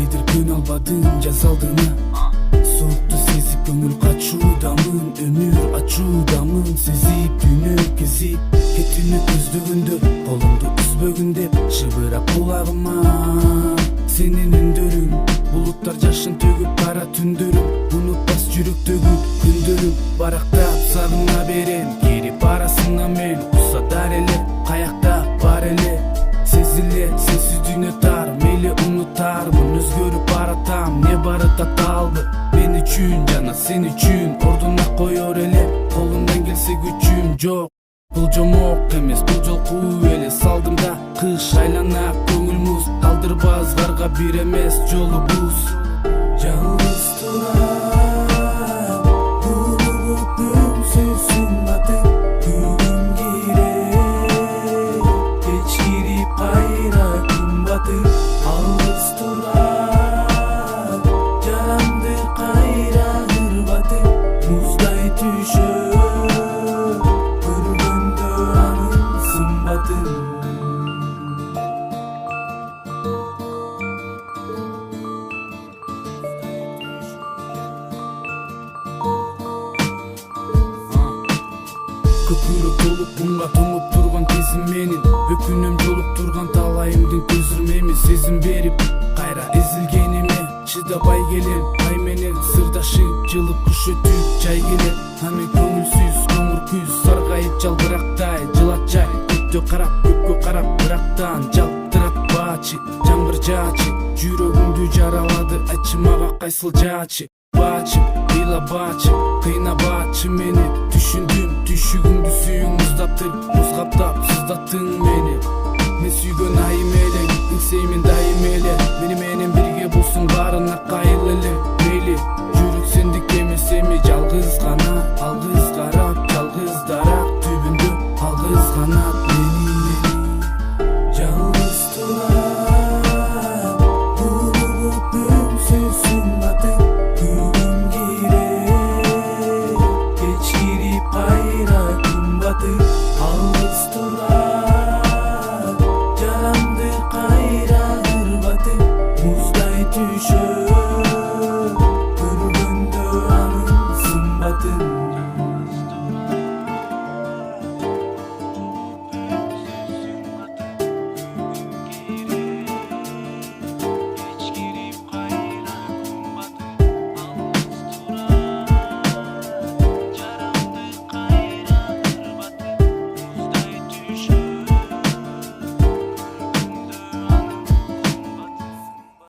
кандайдыр көн албадым жаз алдына. Суукту сезип көңүл качуудамын, өмүр ачуудамын, сезип дүйнө кезип кетүүнү көздөгөндө, колумду үзбөгүн деп шыбырап кулагыма сенин үндөрүң. Булуттар жашын төгүп кара түндөрүм, унутпас жүрөктөгү күндөрүм. Барактап сагына берем, кирип барасыңа мен. Усадар эле, каякта бар эле, сезиле сенсиз дүйнө тар. Мейли унутармын, өзгөрүп баратам, не бары таталбы мен үчүн жана сен үчүн. Ордуна коёр эле, колумдан келсе күчүм жок. Бул жомок эмес, бул жолку эле салдым да кыш айлана көңүл муз. Калдырбас карга бир эмес жолубуз. Жалгыз турам, булуп үнсүз сымбатым, күнүм кире, кеч кирип кайра күн батып. Алыс турам, жаранды кайра ырбатып, муздай түшөт көргөндө анын сымбатын. Көкүрөк толуп мунга тоңуп турган кезим менин, өкүнөм жолуп турган талайымдын көзүрмеми. Сезим берип кайра эзилгениме чыдабай келем, ай менен сырдашып жылып куш өтүп жай келет. Аны көңүлсүз коңур күз саргайып жалбырактай жылатчай, көккө карап бырактан жалтырат баачы. Жаңбыр жаачы, жүрөгүмдү жаралады, айтчы мага кайсыл жаачы. Баачы, ыйлабачы, кыйнабачы мени, түшүндүм түшүгүңдү сүйүң муздаптыр, муз каптап сыздаттың мени. Мен сүйгөн айым элең, ыңсеймин дайым эле, мени менен бирге болсуң баарына кайыл эле. Мейли жүрөк сендик эмес эми, жалгыз гана алгыз карап, жалгыз дарак түбүндө алгыз канат мени. Жалгыз турам, булуп үнсүз сымбатым, күнүм кире, кеч кирип кайра күн батып. Алыс турам, жаранды кайра ырбатып, муздай түшөт